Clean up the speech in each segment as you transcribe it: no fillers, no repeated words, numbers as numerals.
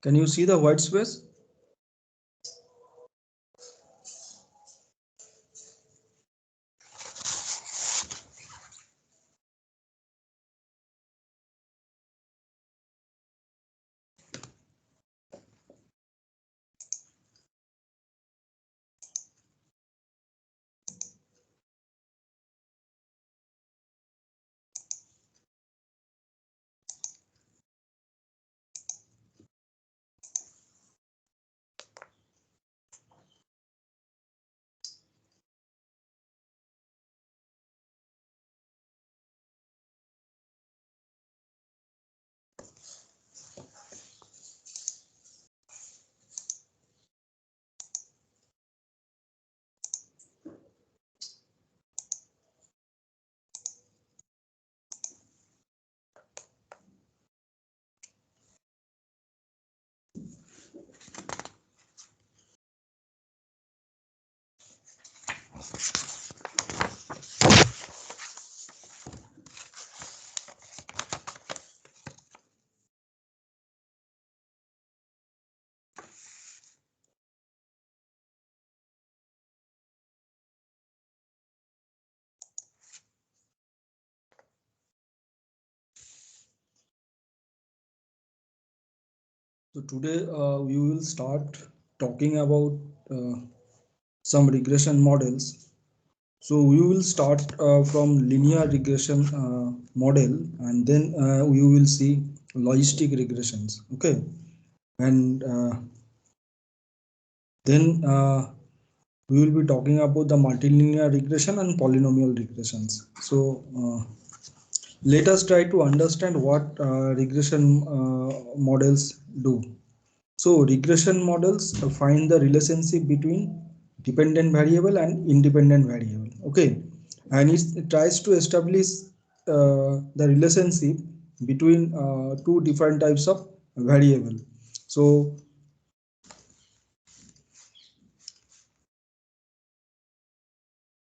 Can you see the white space? So today we will start talking about some regression models. So we will start from linear regression model, and then we will see logistic regressions. Okay, and then we will be talking about the multilinear regression and polynomial regressions. So let us try to understand what regression models do. So regression models find the relationship between dependent variable and independent variable. Okay, and it tries to establish the relationship between two different types of variable. So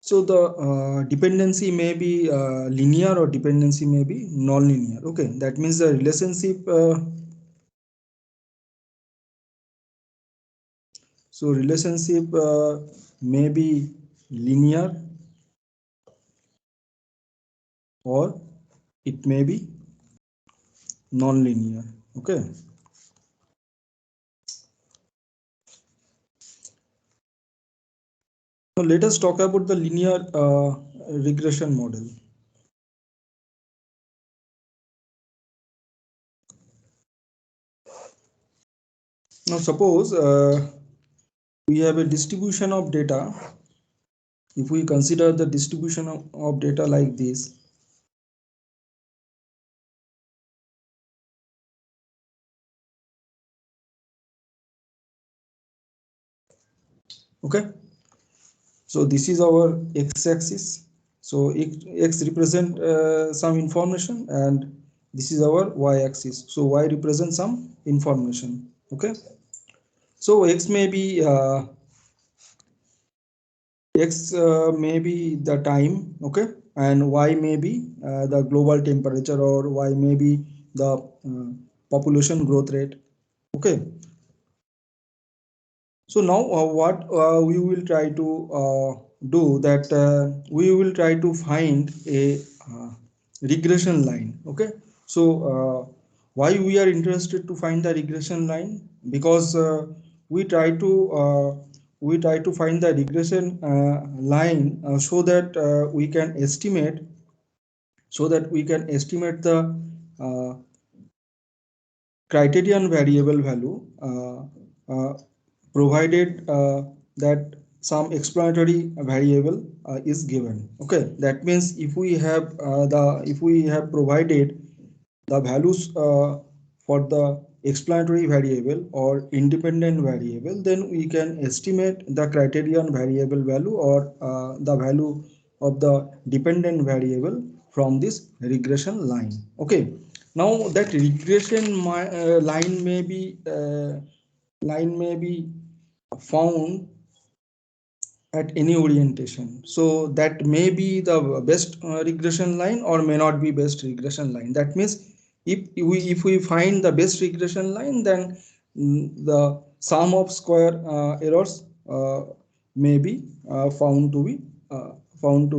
so the dependency may be linear or dependency may be non-linear. Okay, that means the relationship. So relationship may be linear or it may be non-linear. Okay. So let us talk about the linear regression model. Now suppose we have a distribution of data. If we consider the distribution of data like this, okay, so this is our x-axis. So x represent some information, and this is our y-axis. So y represents some information. Okay, so x may be the time, okay, and y may be the global temperature, or y may be the population growth rate. Okay, so now what we will try to do that we will try to find a regression line. Okay, so why we are interested to find the regression line? Because we try to uh, we try to find the regression line so that we can estimate the uh, criterion variable value provided that some explanatory variable is given. Okay, that means if we have provided the values for the explanatory variable or independent variable, then we can estimate the criterion variable value or the value of the dependent variable from this regression line. Okay, now that line may be found at any orientation, so that may be the best regression line or may not be best regression line. That means if we find the best regression line, then the sum of square errors may be found to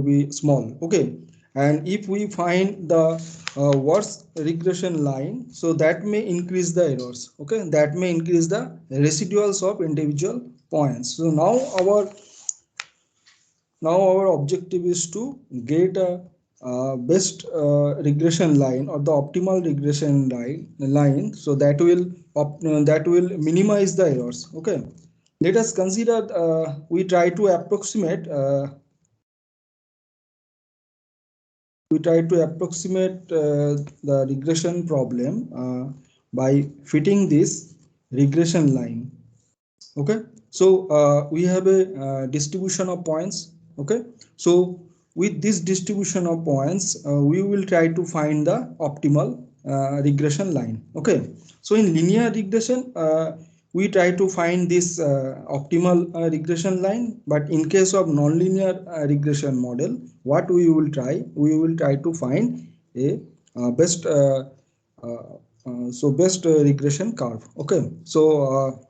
be small. Okay, and if we find the worst regression line, so that may increase the errors. Okay, that may increase the residuals of individual points. So now our objective is to get a best regression line or the optimal regression line, so that will minimize the errors. Okay, let us consider we try to approximate the regression problem by fitting this regression line. Okay, so we have a distribution of points. Okay, so with this distribution of points we will try to find the optimal regression line. Okay, so in linear regression we try to find this optimal regression line, but in case of nonlinear regression model, what we will try to find a best best regression curve. Okay, so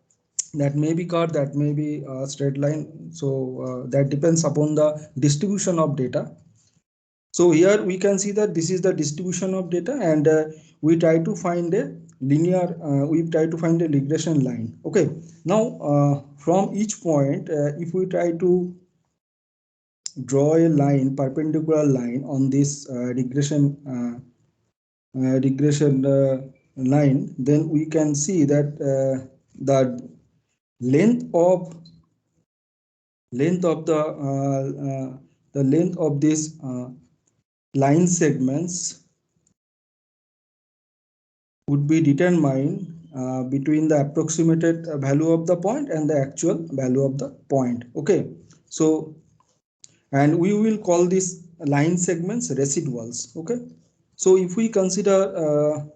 that may be curve, that may be a straight line, so that depends upon the distribution of data. So here we can see that this is the distribution of data, and we try to find a we try to find a regression line. Okay, now from each point if we try to draw a line, perpendicular line on this regression line, then we can see that the length of the length of these line segments would be determined between the approximated value of the point and the actual value of the point. Okay, so and we will call these line segments residuals. Okay, so if we consider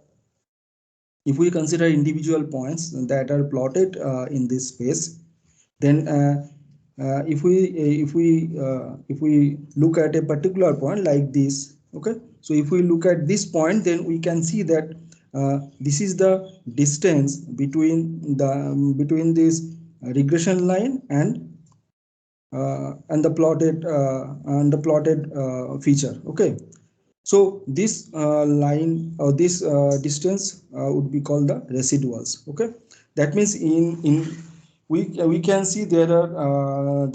individual points that are plotted in this space, then if we look at a particular point like this. Okay, so if we look at this point, then we can see that this is the distance between this regression line and the plotted feature. Okay, so this line or this distance would be called the residuals. Okay, that means in we can see there are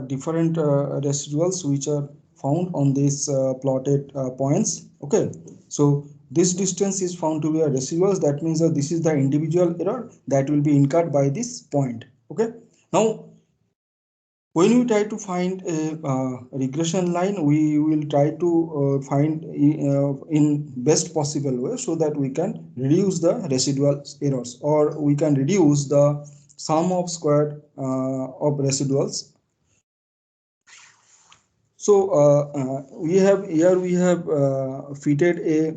different residuals which are found on these plotted points. Okay, so this distance is found to be a residuals. That means that this is the individual error that will be incurred by this point. Okay, now when we try to find a regression line, we will try to find in best possible way, so that we can reduce the residual errors, or we can reduce the sum of squared of residuals. So we have fitted a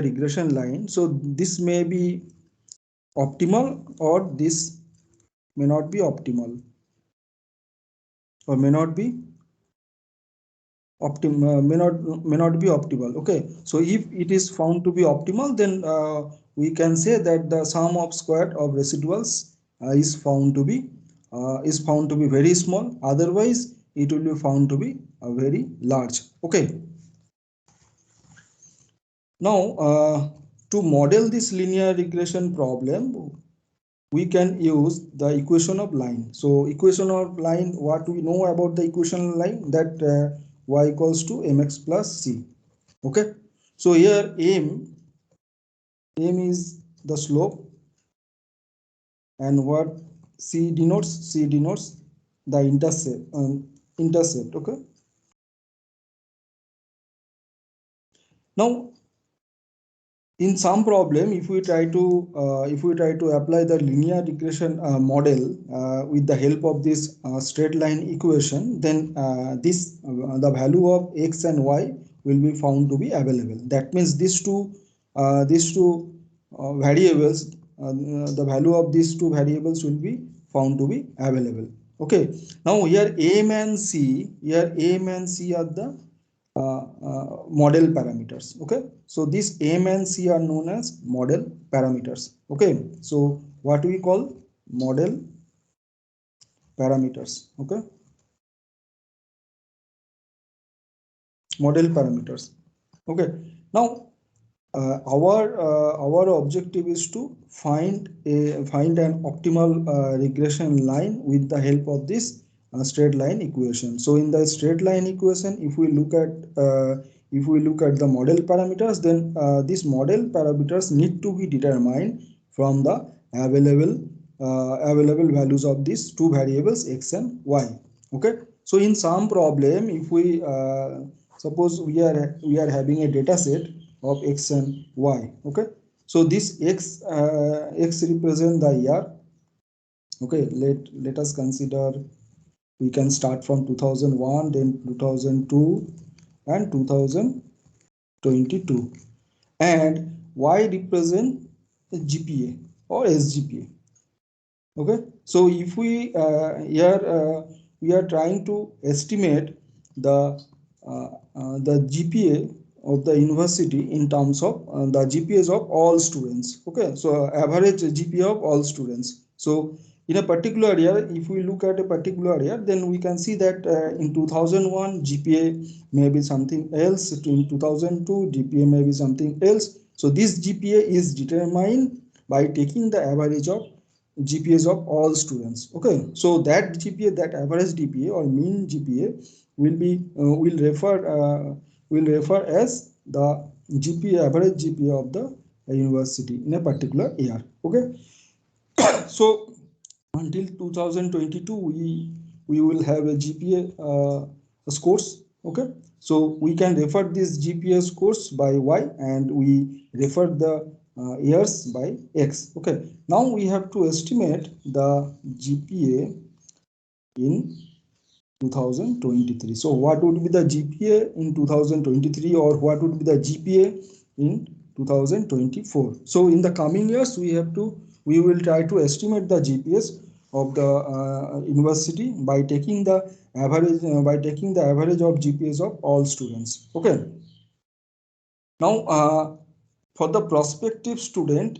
regression line. So this may be optimal, or this may not be optimal, or may not be may not be optimal. Okay, so if it is found to be optimal, then we can say that the sum of squared of residuals is found to be very small. Otherwise it will be found to be very large. Okay, now to model this linear regression problem, we can use the equation of line. So equation of line, what we know about the equation of line, that y equals to mx plus c. Okay, so here m is the slope, and what c denotes the intercept. Okay, now in some problem, if we try to apply the linear regression model with the help of this straight line equation, then the value of x and y will be found to be available. That means these two variables, the value of these two variables will be found to be available. Okay, now here m and c are the model parameters. Okay, so these M and C are known as model parameters. Okay, so what we call model parameters. Okay, model parameters. Okay, now our objective is to find an optimal regression line with the help of this straight line equation. So in the straight line equation, if we look at the model parameters, then these model parameters need to be determined from the available values of these two variables x and y. Okay, so in some problem, if we suppose we are having a data set of x and y. Okay, so this x represent the year. Okay, let us consider, we can start from 2001, then 2002 and 2022, and y represent GPA or SGPA. Okay, so if we here we are trying to estimate the GPA of the university in terms of the GPAs of all students. Okay, so average GPA of all students. So in a particular year, if we look at a particular year, then we can see that in 2001 GPA may be something else, in 2002 GPA may be something else. So this GPA is determined by taking the average of GPAs of all students. Okay, so that GPA, that average GPA or mean GPA will refer as the GPA, average GPA of the university in a particular year. Okay, so until 2022 we will have a GPA scores. Okay, so we can refer this GPA scores by y, and we refer the years by x. Okay, now we have to estimate the GPA in 2023. So what would be the GPA in 2023, or what would be the GPA in 2024? So in the coming years, we will try to estimate the GPAs of the university by taking the average of GPAs of all students. Okay, now for the prospective student,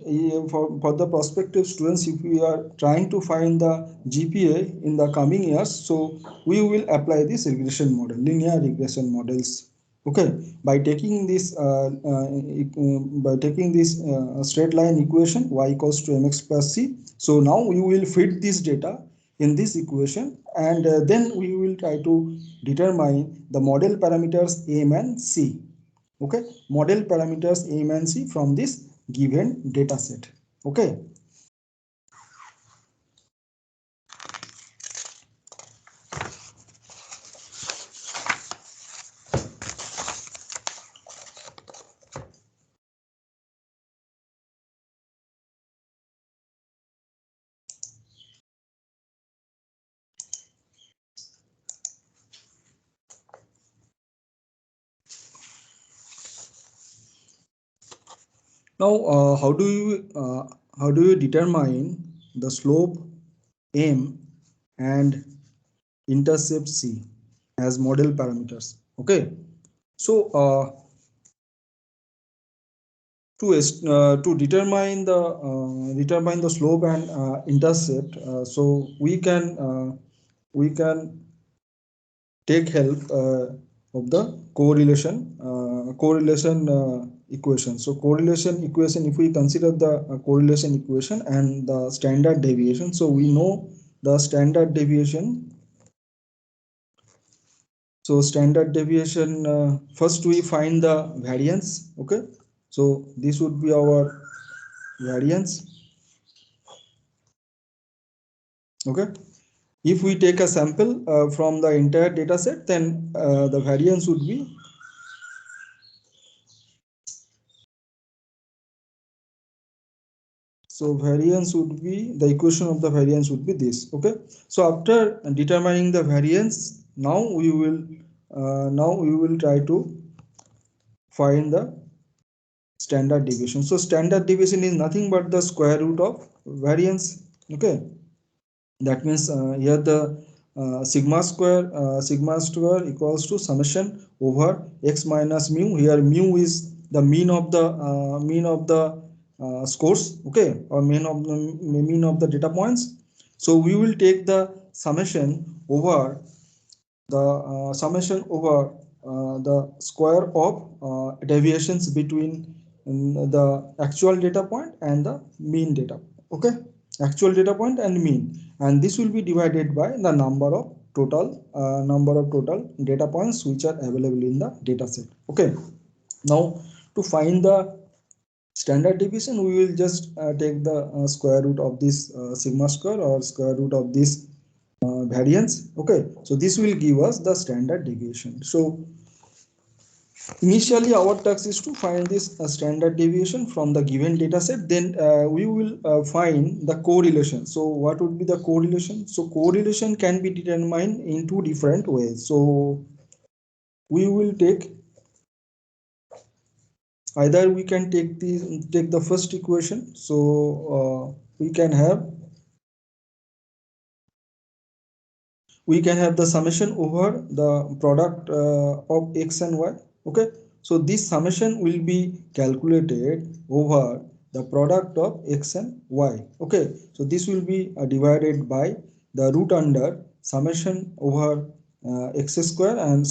for the prospective students, if we are trying to find the GPA in the coming years, so we will apply this regression model, linear regression models. Okay, by taking this straight line equation, y equals to mx plus c. So now we will fit this data in this equation, and then we will try to determine the model parameters m and c. Okay, model parameters m and c from this given data set. Okay, now how do you determine the slope m and intercept c as model parameters? Okay, so to determine the slope and intercept, so we can take help of the correlation equation. So correlation equation, if we consider the correlation equation and the standard deviation, so we know the standard deviation. So standard deviation, first we find the variance. Okay, so this would be our variance. Okay, if we take a sample from the entire data set, then the variance would be, so variance would be, the equation of the variance would be this. Okay, so after determining the variance, now we will try to find the standard deviation. So standard deviation is nothing but the square root of variance. Okay, that means here sigma square equals to summation over x minus mu. Here mu is the mean of the scores, okay, or mean of the data points. So we will take the summation over the square of deviations between the actual data point and the mean data, okay, actual data point and mean, and this will be divided by the number of total data points which are available in the data set. Okay, now to find the standard deviation, we will just take the square root of this sigma square or square root of this variance. Okay, so this will give us the standard deviation. So initially our task is to find this standard deviation from the given data set. Then we will find the correlation. So what would be the correlation? So correlation can be determined in two different ways. So we will take, either we can take the first equation. So we can have the summation over the product of x and y. Okay, so this summation will be calculated over the product of x and y. Okay, so this will be divided by the root under summation over x square, and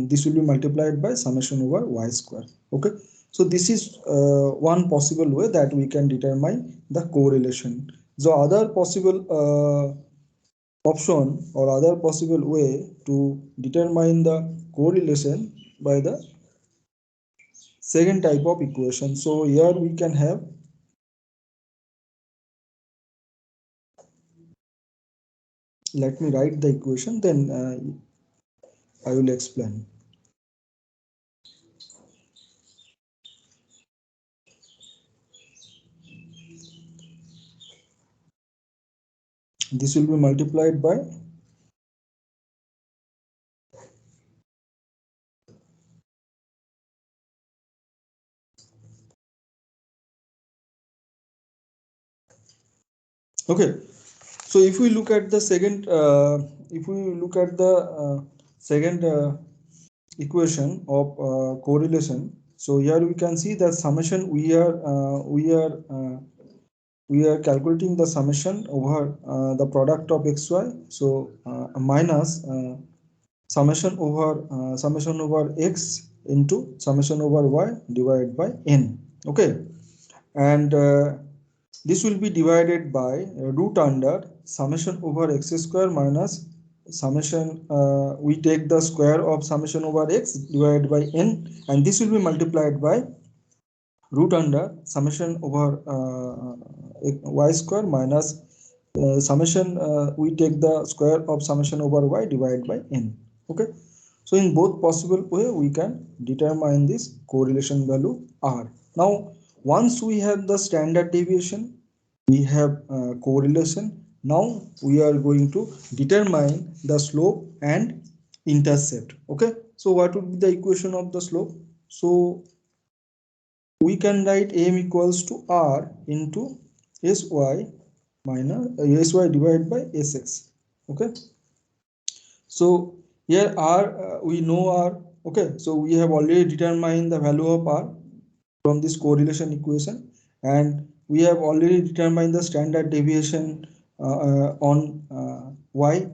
this will be multiplied by summation over y square. Okay, so this is one possible way that we can determine the correlation. So other possible option or other possible way to determine the correlation by the second type of equation. So here we can have, let me write the equation, then I will explain. This will be multiplied by okay. So if we look at the second second equation of correlation, so here we can see the summation we are calculating the summation over the product of xy. So minus summation over x into summation over y divided by n. Okay, and this will be divided by root under summation over x square minus summation, we take the square of summation over x divided by n, and this will be multiplied by root under summation over y square minus summation, we take the square of summation over y divided by n. Okay, so in both possible way we can determine this correlation value r. Now once we have the standard deviation, we have correlation. Now we are going to determine the slope and intercept. Okay, so what would be the equation of the slope? So we can write m equals to r into sy minus sy divided by sx. Okay, so here r, we know r. Okay, so we have already determined the value of r from this correlation equation, and we have already determined the standard deviation on y.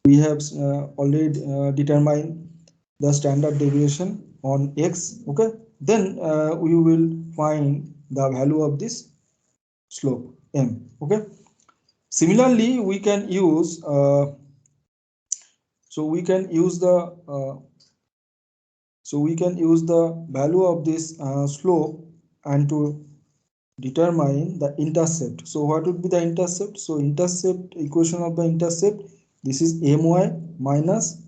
We have already determined the standard deviation on x. Okay, then we will find the value of this slope m. Okay, similarly we can use the value of this slope and to determine the intercept. So what would be the intercept? So intercept, equation of the intercept, this is my minus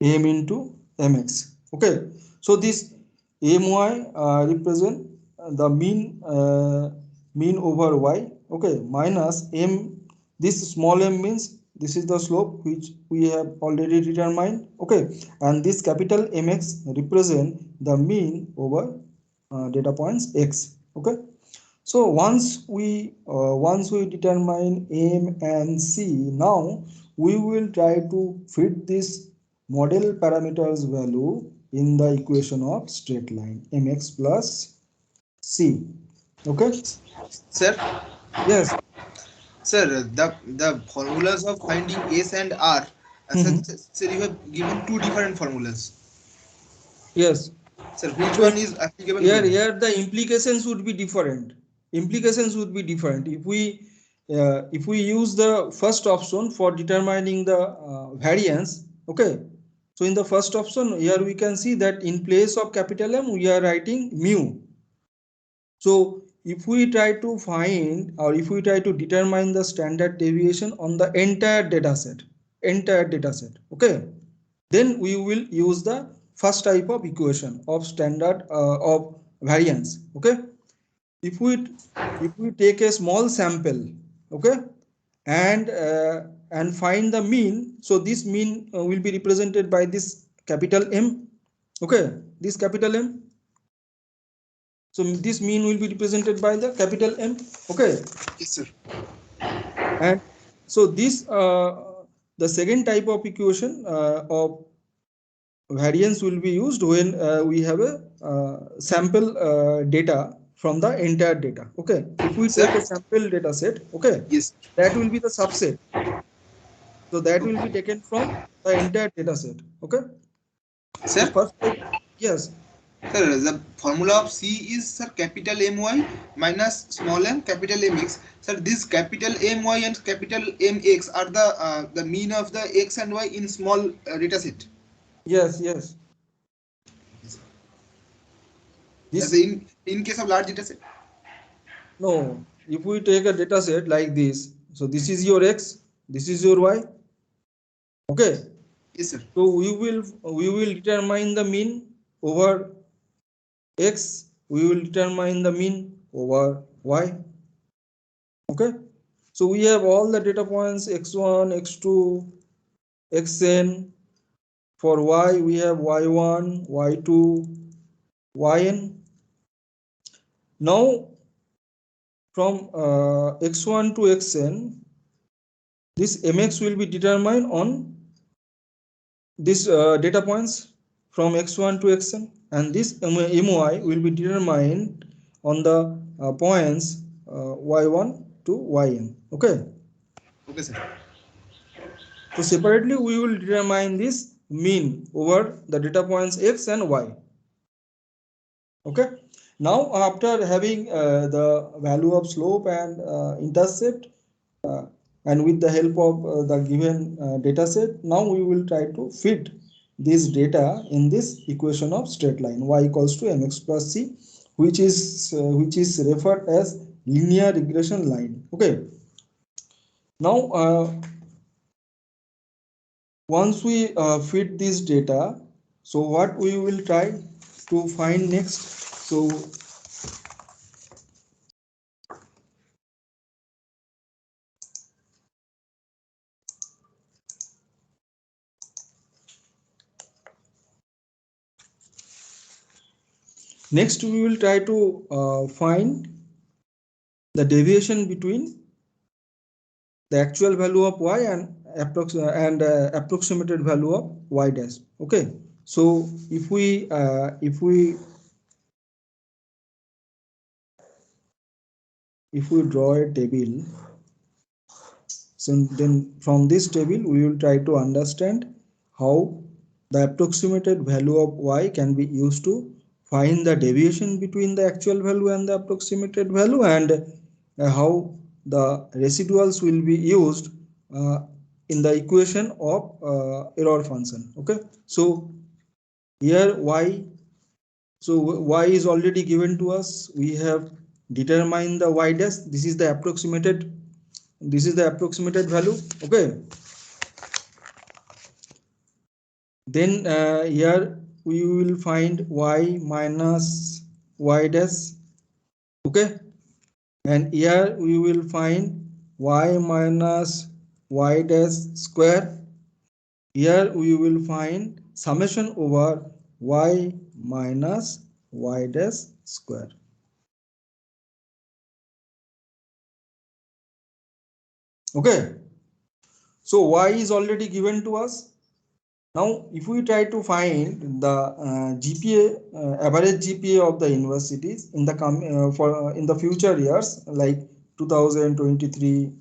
m into mx. Okay, so this my represent the mean over y. Okay, minus m, this small m means this is the slope which we have already determined. Okay, and this capital mx represent the mean over data points x. Okay, So once we determine M and C, now we will try to fit this model parameters value in the equation of straight line mx plus c. Okay. Sir, Yes. sir, the formulas of finding S and R, Mhm. sir, you have given two different formulas. Yes. Sir, which So one is applicable here, when? here the implications would be different. Implications would be different if we use the first option for determining the variance. Okay. So in the first option, here we can see that in place of capital M, we are writing mu. So if we try to find or if we try to determine the standard deviation on the entire data set, okay, then we will use the first type of equation of standard of variance. Okay. if we if we take a small sample, okay, and find the mean, so this mean will be represented by this capital M. Okay, this capital M. So this mean will be represented by the capital M. Okay. Yes, sir. And so this the second type of equation of variance will be used when we have a sample data from the entire data. Okay. If we Sir, take a sample data set, okay, yes. that will be the subset. So that will be Okay. taken from the entire data set. Okay. So Sir, first type, yes, sir, the formula of C is, sir, capital My minus small m capital Mx. Sir, this capital My and capital Mx are the mean of the x and y in small data set. yes, yes. As This in case of large data set. no, if we take a data set like this, so this is your x, this is your y. Okay. Yes, sir. So we will determine the mean over x, we will determine the mean over y. Okay. So we have all the data points x1, x2, xn. For y, we have y1, y2, yn. Now from x1 to xn, this mx will be determined on these data points from x1 to xn, and this my will be determined on the points y1 to yn. Okay. Okay, sir. So separately we will determine this mean over the data points x and y. Okay. Now after having the value of slope and intercept, uh, and with the help of the given data set, now we will try to fit this data in this equation of straight line y equals to mx plus c, which is referred as linear regression line. Okay. Now once we fit this data, so what we will try to find next. So next we will try to find the deviation between the actual value of y and approximated value of y dash. Okay. So if we draw a table, so then from this table we will try to understand how the approximated value of y can be used to find the deviation between the actual value and the approximated value, and how the residuals will be used uh, in the equation of error function. Okay. So here y, so y is already given to us. We have determined the y dash. This is the approximated value. Okay. Then here we will find y minus y dash. Okay. And here we will find y minus y dash square. Here we will find summation over y minus y dash square. Okay, so y is already given to us. Now, if we try to find the GPA, average GPA of the universities in the in the future years, like 2023,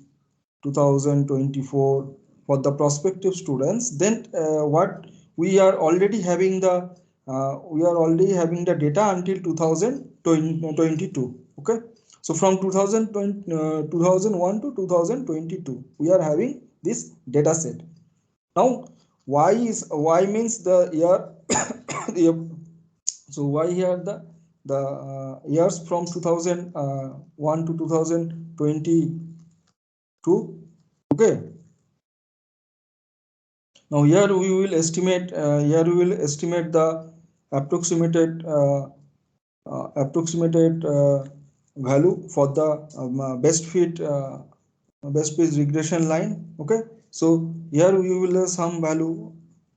2024, for the prospective students, then what we are already having the data until 2022. Okay, so from 2001 to 2022, we are having this data set. Now, y means the year. So y here the years from 2001 to 2022. Okay. Now here we will estimate. Here we will estimate the approximated approximated value for the best fit regression line. Okay, so here we will have some value,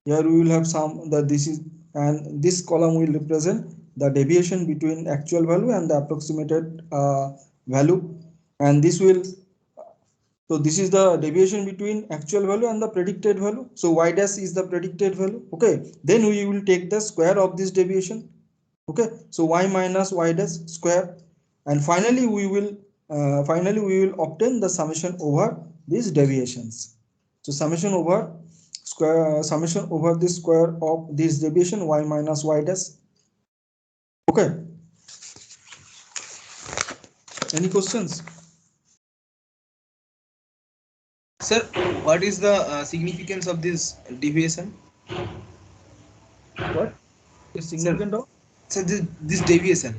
here we will have some, that this is, and this column will represent the deviation between actual value and the approximated value, and this will, so this is the deviation between actual value and the predicted value. So y dash is the predicted value. Okay, then we will take the square of this deviation. Okay, so y minus y dash square, and finally we will obtain the summation over these deviations. So summation over the square of this deviation y minus y dash. Okay, any questions? Sir, what is the significance of this deviation? What is Sir, significant of this deviation,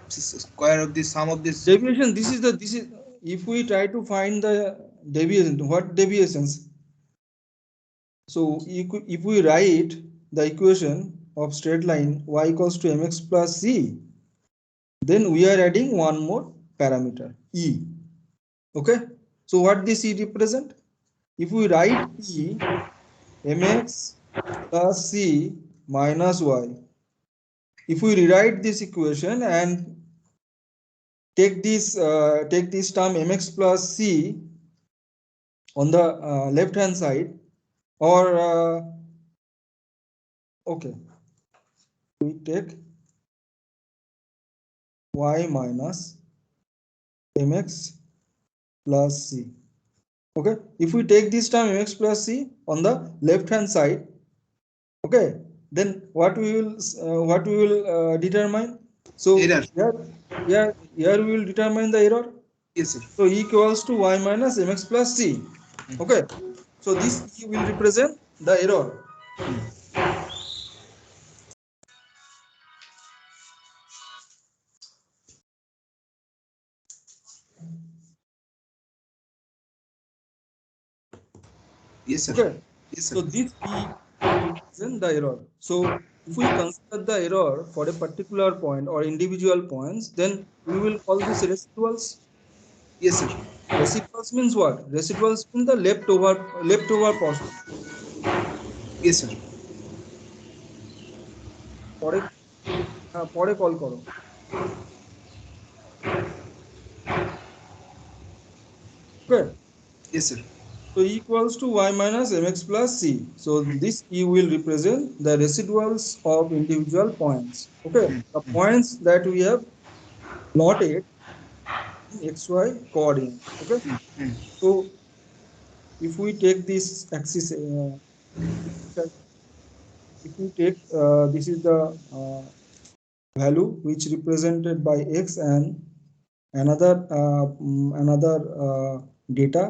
square of this sum of this. deviation? This is, if we try to find the deviation, what deviations? So if we write the equation of straight line y equals to mx plus c, then we are adding one more parameter e. Okay, so what this e represent? If we write e mx plus c minus y, if we rewrite this equation and take this term mx plus c on the left hand side, or okay, we take y minus mx plus c. Okay, if we take this term mx plus c on the left hand side, okay, then what we will determine? So Error. here we will determine the error. Yes, sir. So e equals to y minus mx plus c. Okay, so this e will represent the error. Yes, sir. Okay, Yes, sir. so this e will represent the error. So if we consider the error for a particular point or individual points, then we will call this residuals. Yes, sir. Residuals means what? Residuals mean the leftover portion. Yes, sir. পরে পরে call করো। Okay, Yes, sir. so e equals to y minus mx plus c. So this e will represent the residuals of individual points. Okay, the points that we have plotted in xy coordinate. Okay, so if we take this axis, if we take this is the value which represented by x, and another data,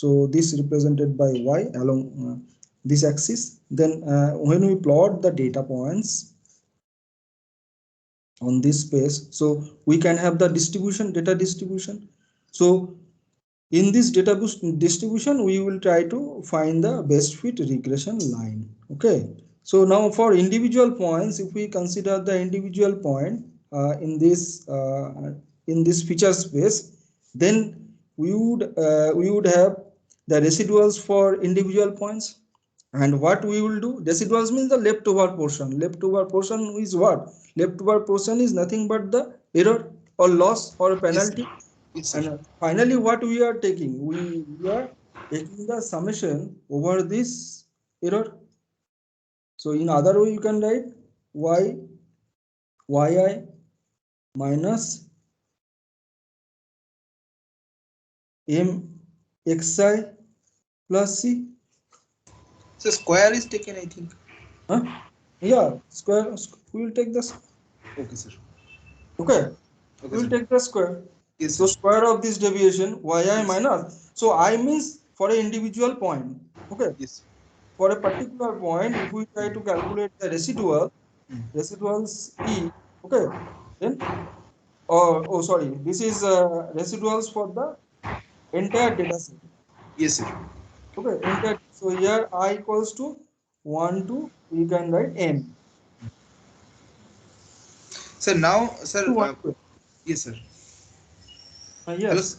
so this represented by y along this axis. Then when we plot the data points on this space, so we can have the data distribution. So in this distribution, we will try to find the best fit regression line. Okay, so now for individual points, if we consider the individual point in this feature space, then we would have the residuals for individual points. And what we will do, residuals means the leftover portion. Leftover portion is what? Leftover portion is nothing but the error or loss or Yes, sir. penalty. Yes, sir. And finally, what we are taking? We are taking the summation over this error. So in other way you can write y yi minus m xi plus c. So square is taken, I think. Huh? Yeah, square. We will take this. Okay, sir. Okay, Okay, we will sir. take the square. Yes, So sir. square of this deviation yi Yes. minus. So I means for an individual point. Okay, Yes. for a particular point, if we try to calculate the residuals e. Okay, then oh sorry, this is residuals for the entire data set. Yes, sir. Okay, entire. So here I equals to 1 to we can write n. Sir, now, sir. 1 to n. Yes, sir. Hello, Yes.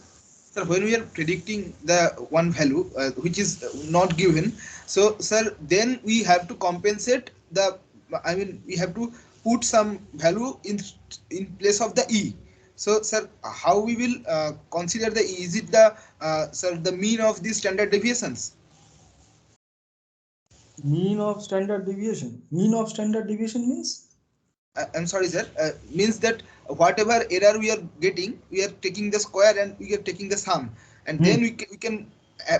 sir. When we are predicting the one value which is not given, so sir, then we have to compensate the. I mean, we have to put some value in place of the e. So, sir, how we will consider the e? Is it the sir the mean of the standard deviations? Mean of standard deviation. Mean of standard deviation means? I'm sorry, sir. Means that whatever error we are getting, we are taking the square and we are taking the sum, and Hmm. then we can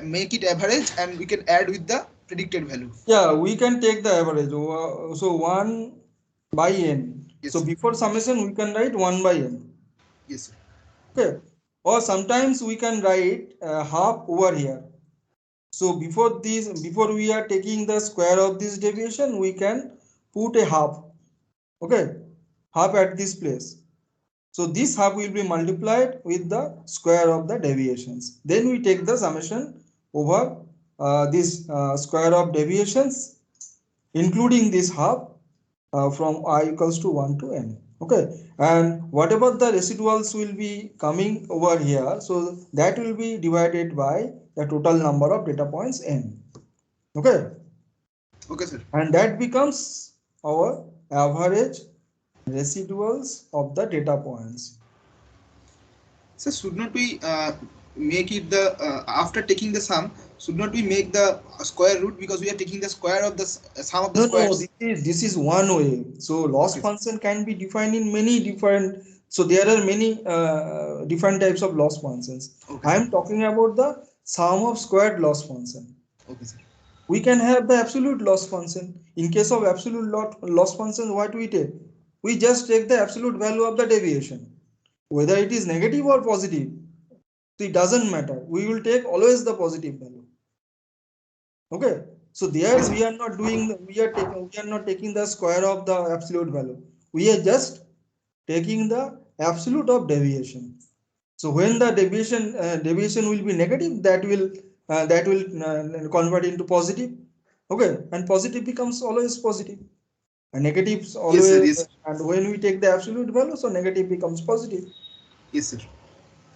make it average and we can add with the predicted value. Yeah, we can take the average. So 1 by n. Yes, So sir. before summation, we can write 1 by n. Yes, sir. Okay. Or sometimes we can write half over here. So before this, before we are taking the square of this deviation, we can put a half. Okay. Half at this place. So this half will be multiplied with the square of the deviations. Then we take the summation over this square of deviations, including this half from I equals to 1 to n. Okay, and whatever the residuals will be coming over here, so that will be divided by the total number of data points n. Okay, Okay, sir. and that becomes our average residuals of the data points. So should not we make it the after taking the sum? Should not we make the square root because we are taking the square of the sum of the No, squares? this is one way. So loss Okay, sir. function can be defined in many different. So there are many different types of loss functions. Okay, I sir. am talking about the sum of squared loss function. Okay, sir. We can have the absolute loss function. In case of absolute loss function, what we take? We just take the absolute value of the deviation, whether it is negative or positive. So it doesn't matter. We will take always the positive value. Okay, so there Yes, sir. we are not doing we are not taking the square of the absolute value. We are just taking the absolute of deviation. So when the deviation will be negative, that will convert into positive. Okay, and positive becomes always positive, and negatives Yes, sir. always. Yes, sir. And when we take the absolute value, so negative becomes positive. Yes, sir.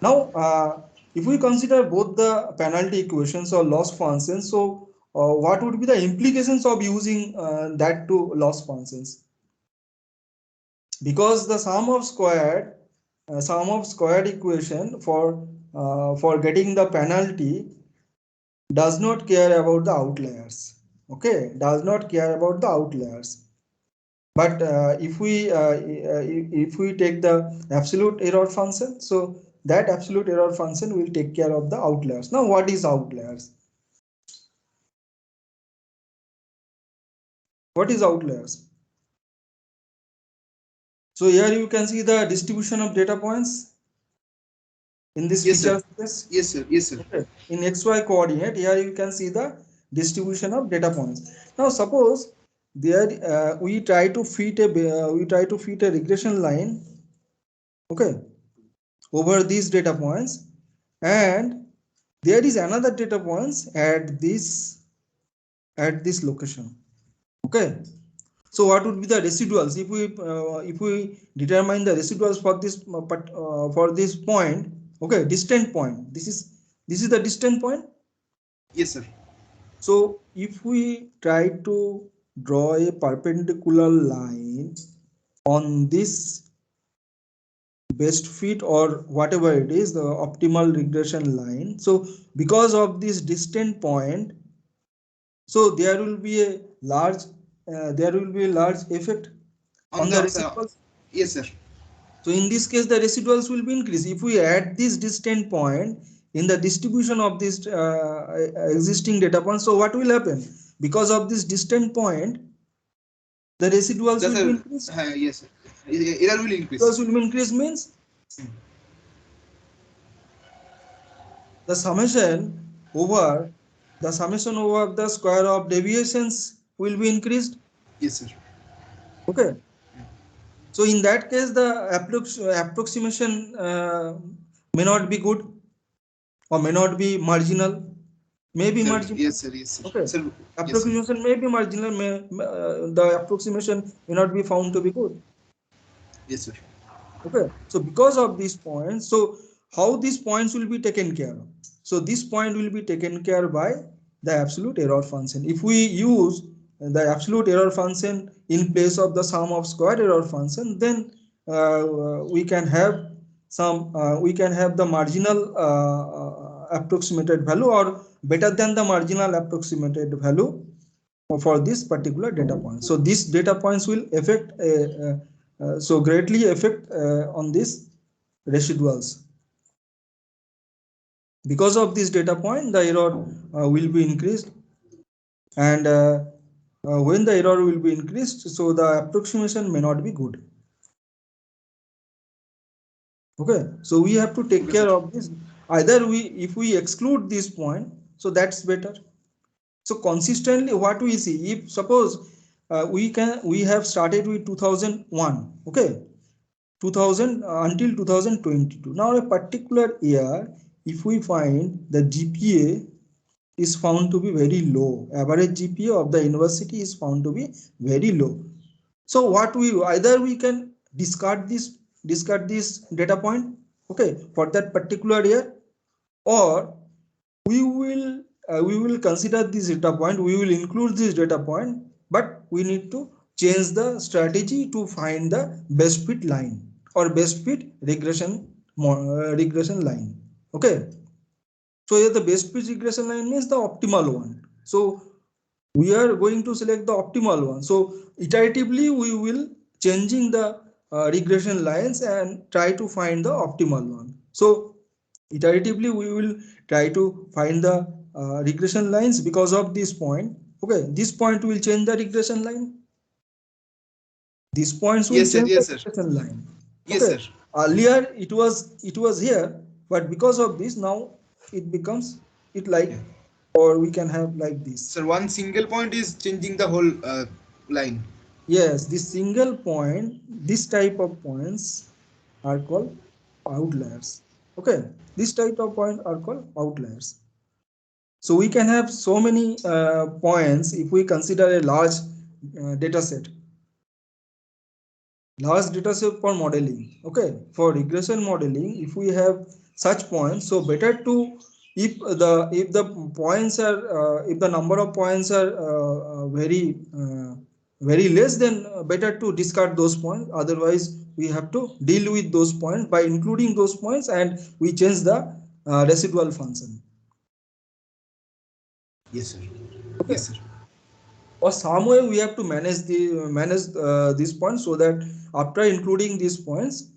Now, if we consider both the penalty equations or loss functions, so what would be the implications of using that two loss functions? Because the sum of squared equation for getting the penalty does not care about the outliers. Okay, does not care about the outliers. But if we take the absolute error function, so that absolute error function will take care of the outliers. Now what is outliers? What is outliers? So here you can see the distribution of data points in this Yes, sir. feature space. Yes, sir. Yes, sir. Okay, in xy coordinate, here you can see the distribution of data points. Now suppose there we try to fit a regression line, okay, over these data points, and there is another data points at this location. Okay, so what would be the residuals if we determine the residuals for this for this point? Okay, distant point. This is the distant point. Yes, sir. So if we try to draw a perpendicular line on this best fit or whatever it is, the optimal regression line. So because of this distant point, so there will be a large effect On on the the residuals. yes, sir. So in this case, the residuals will be increased. If we add this distant point in the distribution of this existing data point, so what will happen? Because of this distant point, the residuals Yes, will be sir. increased. Yes, sir. Error will increase. Residuals will be increased means the summation over the square of deviations will be increased. Yes, sir. Okay. So in that case, the approximation may not be good or may not be marginal, may be Sir, marginal. yes, sir. Yes, sir. Okay. Sir, yes, sir. Approximation may be marginal, the approximation may not be found to be good. Yes, sir. Okay, so because of these points, so how these points will be taken care of? So this point will be taken care by the absolute error function. If we use the absolute error function in place of the sum of squared error function, then we can have we can have the marginal approximated value or better than the marginal approximated value for this particular data point. So these data points will affect so greatly affect on this residuals. Because of this data point, the error will be increased, and when the error will be increased, so the approximation may not be good. Okay, so we have to take Okay, care sir. of this. Either if we exclude this point, so that's better. So consistently, what we see, if suppose we have started with 2001, okay, 2000 until 2022. Now a particular year, if we find the GPA is found to be very low, average GPA of the university is found to be very low. So what we either we can discard this data point, okay, for that particular year, or we will consider this data point, we will include this data point, but we need to change the strategy to find the best fit line or best fit regression line. Okay, so here the best fit regression line means the optimal one. So we are going to select the optimal one. So iteratively we will changing the regression lines and try to find the optimal one. So iteratively we will try to find the regression lines because of this point. Okay, this point will change the regression line, these points will Yes, sir. change the Yes, sir. regression line. Yes, Okay, sir. earlier it was here, but because of this now it becomes it like, Yeah. or we can have like this. Sir, one single point is changing the whole line. Yes, this single point, this type of points are called outliers. Okay, this type of point are called outliers. So we can have so many points if we consider a data set, large data set for modeling. Okay, for regression modeling, if we have such points, so better to if the points are if the number of points are very less, then better to discard those points. Otherwise, we have to deal with those points by including those points, and we change the residual function. Yes, sir. Okay, Yes, sir. or some way we have to manage these points, so that after including these points,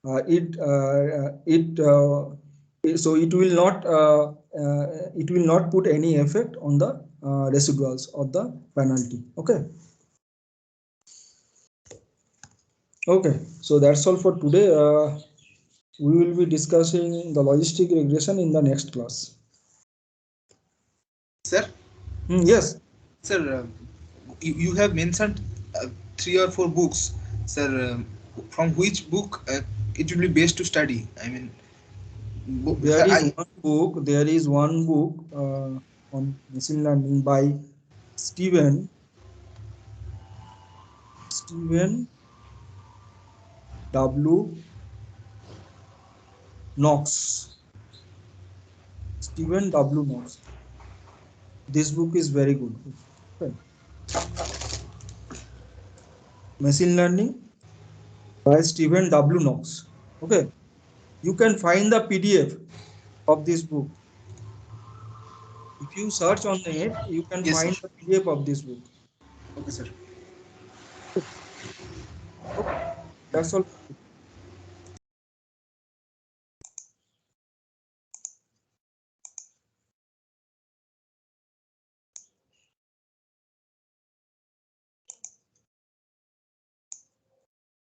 uh, it uh, it uh, so it will not put any effect on the residuals or the penalty. Okay. Okay, so that's all for today. We will be discussing the logistic regression in the next class. Sir, Yes. sir, you have mentioned three or four books, sir. From which book it will be best to study? I mean, There sir, is one book. There is one book on machine learning by Stephen Stephen W. Knox. Stephen W. Knox. This book is very good. Okay. Machine learning by Stephen W. Knox. Okay, you can find the PDF of this book. If you search on the net, you can Yes, sir. find the PDF of this book. Okay, sir. Okay, that's all.